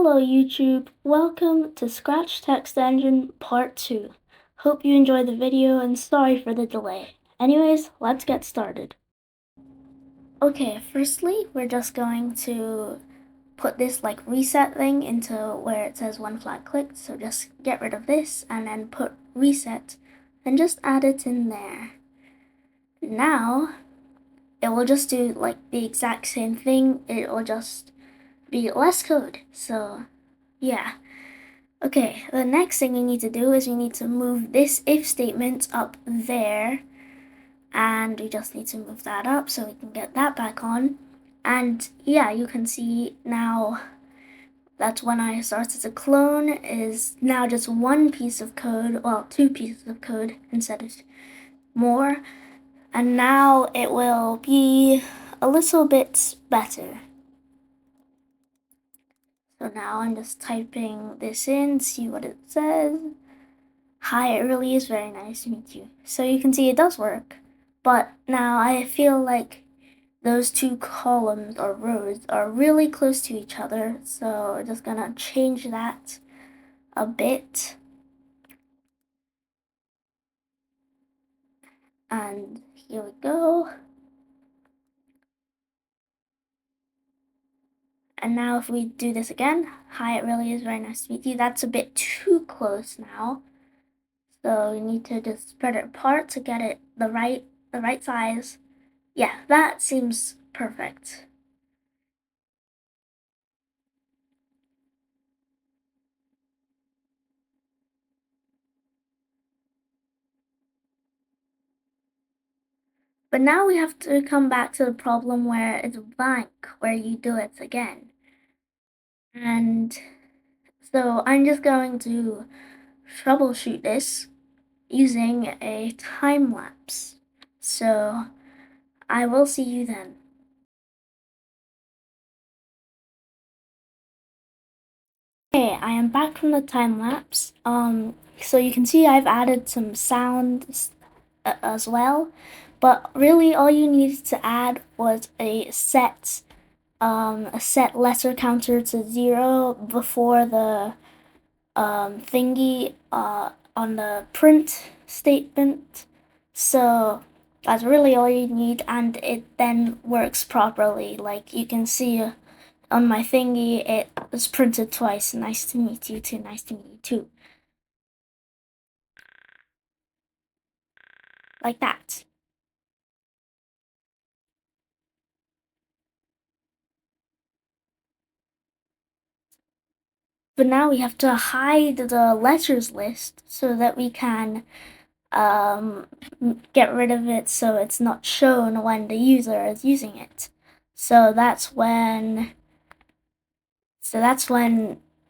Hello YouTube, welcome to Scratch Text Engine Part 2. Hope you enjoyed the video and sorry for the delay. Anyways, let's get started. Okay, firstly, we're just going to put this like reset thing into where it says one flag clicked, so just get rid of this and then put reset and just add it in there. Now, it will just do like the exact same thing, it will just be less code, so yeah. Okay, the next thing we need to do is we need to move this if statement up there, and we just need to move that up so we can get that back on. And yeah, you can see now that's when I started to clone is now just one piece of code, well, two pieces of code instead of more. And now it will be a little bit better. So now I'm just typing this in, see what it says. Hi, it really is very nice to meet you. So you can see it does work, but now I feel like those two columns or rows are really close to each other, so we're just gonna change that a bit. And here we go. And now if we do this again, hi, it really is very nice to meet you. That's a bit too close now. So we need to just spread it apart to get it the right size. Yeah, that seems perfect. But now we have to come back to the problem where it's blank, where you do it again. And so I'm just going to troubleshoot this using a time lapse. So I will see you then. Okay, I am back from the time lapse. So you can see I've added some sounds as well, but really all you needed to add was a set letter counter to 0 before the thingy on the print statement. So that's really all you need, and it then works properly. Like you can see on my thingy, it was printed twice. Nice to meet you too. Nice to meet you too. Like that. But now we have to hide the letters list so that we can get rid of it so it's not shown when the user is using it. So that's when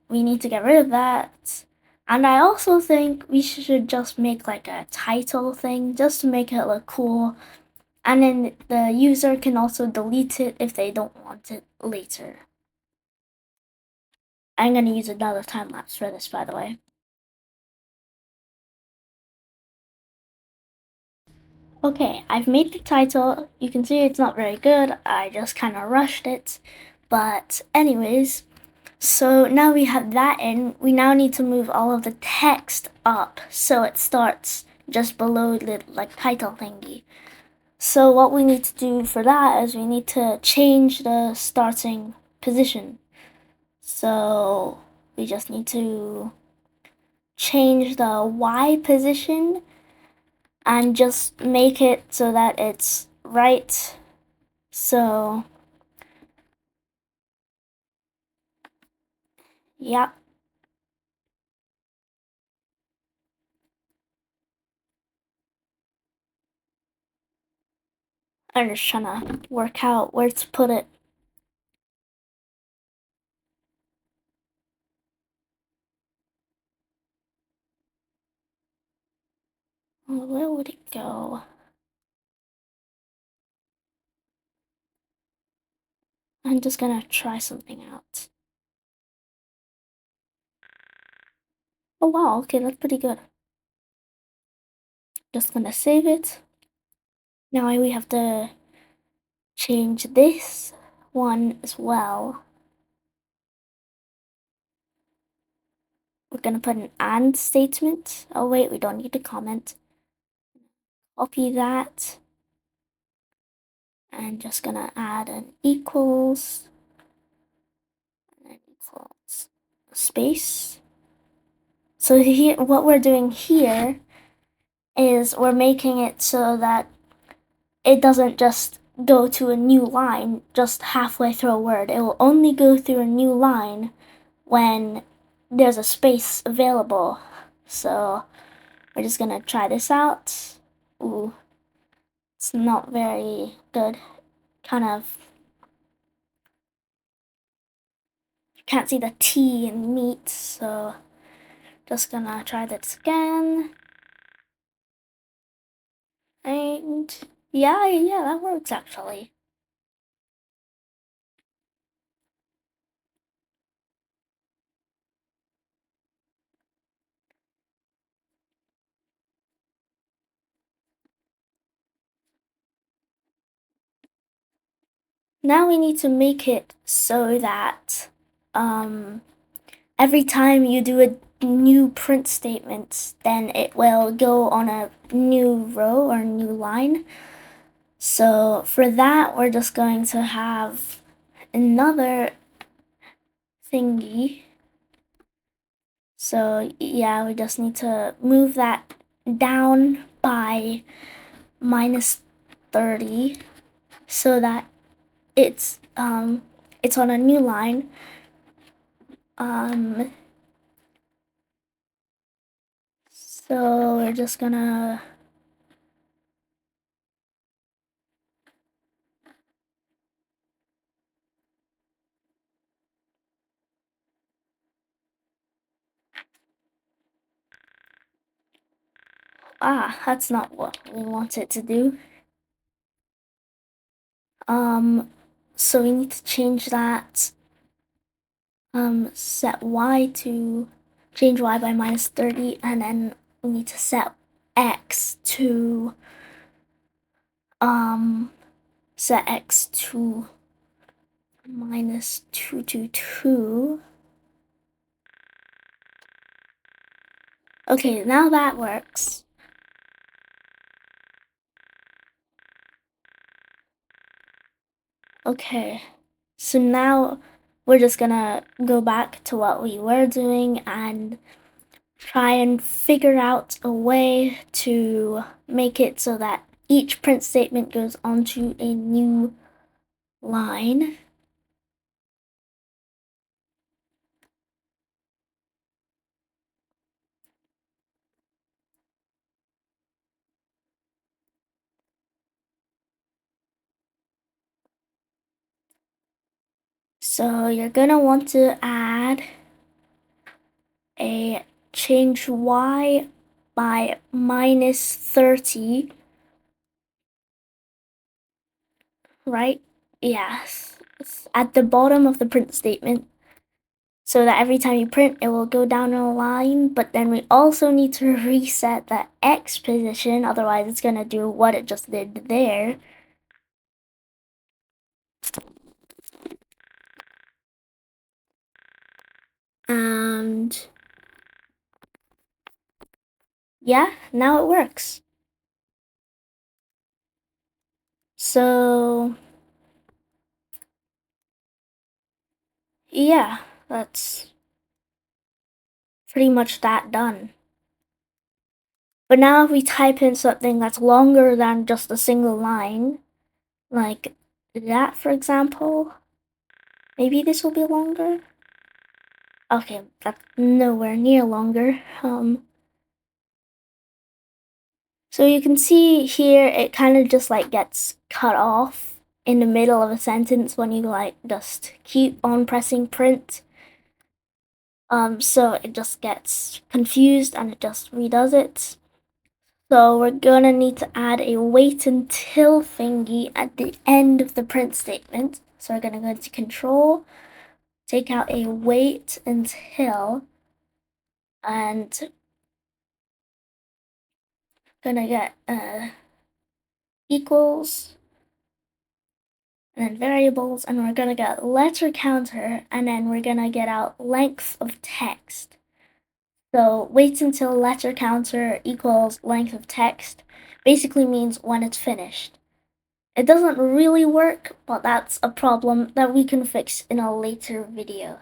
we need to get rid of that. And I also think we should just make like a title thing just to make it look cool. And then the user can also delete it if they don't want it later. I'm gonna use another time lapse for this, by the way. Okay, I've made the title. You can see it's not very good. I just kind of rushed it. But anyways, so now we have that in. We now need to move all of the text up so it starts just below the like title thingy. So what we need to do for that is we need to change the starting position. So we just need to change the Y position and just make it so that it's right. So, yeah. I'm just trying to work out where to put it. Where would it go? I'm just gonna try something out. Oh wow, okay, that's pretty good. Just gonna save it. Now we have to change this one as well. we're gonna put an and statement. Oh wait, we don't need to comment. Copy that. And just gonna add an equals, and then equals space. So here, what we're doing here is we're making it so that it doesn't just go to a new line just halfway through a word. It will only go through a new line when there's a space available. So we're just gonna try this out. Ooh, it's not very good. Kind of can't see the T in meat, so just gonna try this again. And yeah, that works actually. Now we need to make it so that every time you do a new print statement, then it will go on a new row or new line. So for that, we're just going to have another thingy. So yeah, we just need to move that down by -30 so that it's on a new line. So we're just gonna that's not what we want it to do. So we need to change that. Set y to change y by -30, and then we need to set x to set x to -222. Okay, now that works. Okay, so now we're just gonna go back to what we were doing and try and figure out a way to make it so that each print statement goes onto a new line. So you're gonna want to add a change y by -30, right? Yes, at the bottom of the print statement, so that every time you print, it will go down a line. But then we also need to reset the X position, otherwise it's gonna do what it just did there. And yeah, now it works. So yeah, that's pretty much that done. But now if we type in something that's longer than just a single line, like that for example, maybe this will be longer. Okay, that's nowhere near longer. So you can see here it kind of just like gets cut off in the middle of a sentence when you like just keep on pressing print. So it just gets confused and it just redoes it. So we're gonna need to add a wait until thingy at the end of the print statement. So we're gonna go to control, take out a wait until, and gonna get equals, and then variables, and we're gonna get letter counter, and then we're gonna get out length of text. So wait until letter counter equals length of text basically means when it's finished. It doesn't really work, but that's a problem that we can fix in a later video.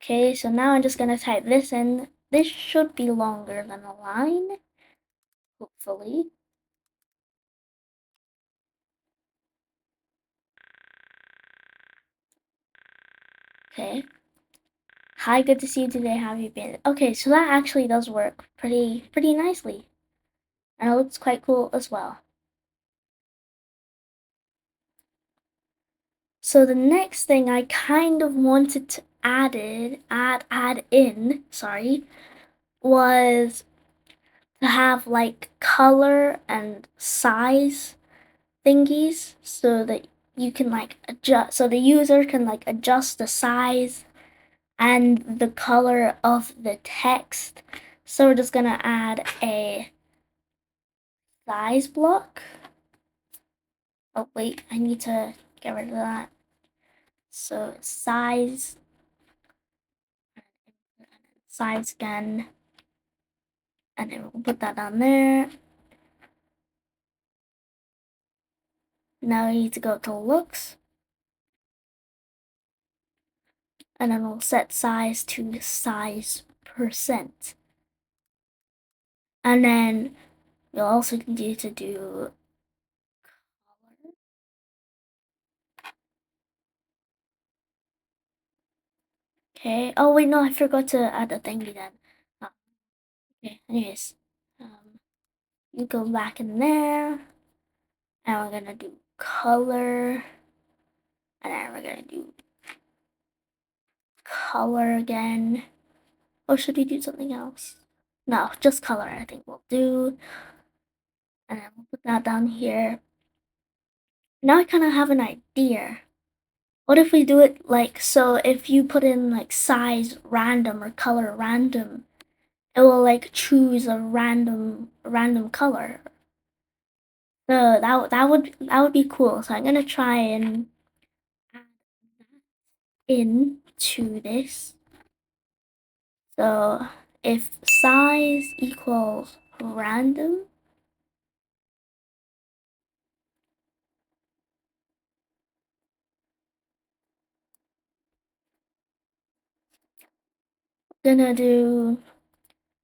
Okay, so now I'm just gonna type this in. This should be longer than a line, hopefully. Okay. Hi, good to see you today. How have you been? Okay, so that actually does work pretty nicely. And it looks quite cool as well. So the next thing I kind of wanted to add in, sorry, was to have like color and size thingies so that you can like adjust, so the user can like adjust the size and the color of the text. So we're just gonna add a size block. Oh wait, I need to get rid of that. So size again, and then we'll put that down there. Now we need to go to looks, and then we'll set size to size %. And then we'll also need to do color. Okay. Oh wait, no, I forgot to add the thingy then. Oh, okay. Anyways, you go back in there, and we're gonna do color, and then we're gonna do color again. Or should we do something else? No, just color I think we'll do. And then we'll put that down here. Now I kind of have an idea. What if we do it like, so if you put in like size random or color random, it will like choose a random color. So that would be cool. So I'm gonna try and add that into this. So if size equals random, gonna do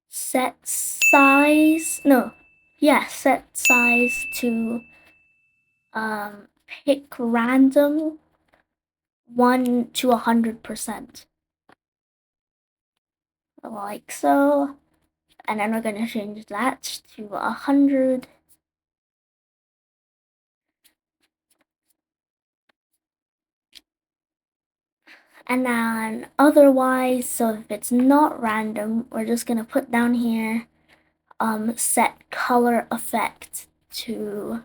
set size, no, yeah, set size to pick random 1 to 100%, like so. And then we're gonna change that to 100. And then otherwise, so if it's not random, we're just gonna put down here set color effect to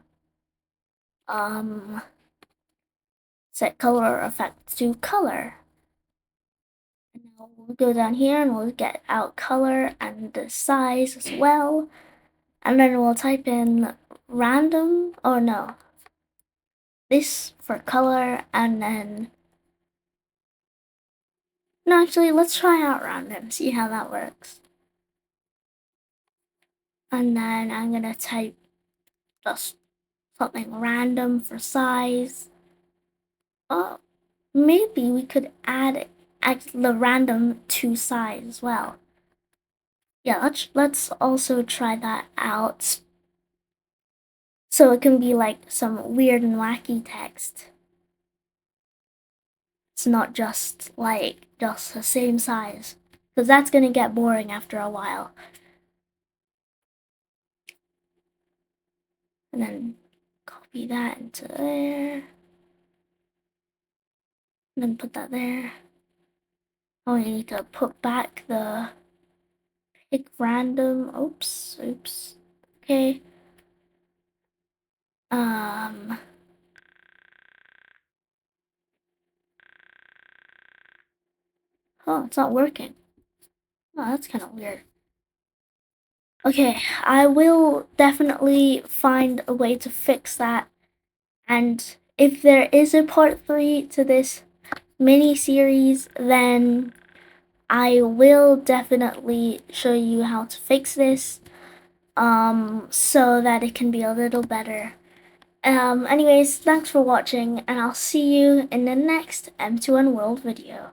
color. And now we'll go down here and we'll get out color and the size as well. And then we'll type in random, or no, this for color, and then, no, actually, let's try out random, see how that works. And then I'm gonna type just something random for size. Oh, maybe we could add the random to size as well. Yeah, let's also try that out. So it can be like some weird and wacky text. It's not just like just the same size, because that's gonna get boring after a while. And then copy that into there, and then put that there. Oh, we need to put back the pick random. Oops. Okay. Oh, it's not working. Oh, that's kind of weird. Okay, I will definitely find a way to fix that, and if there is a part 3 to this mini series, then I will definitely show you how to fix this so that it can be a little better. Anyways, thanks for watching, and I'll see you in the next M2N World video.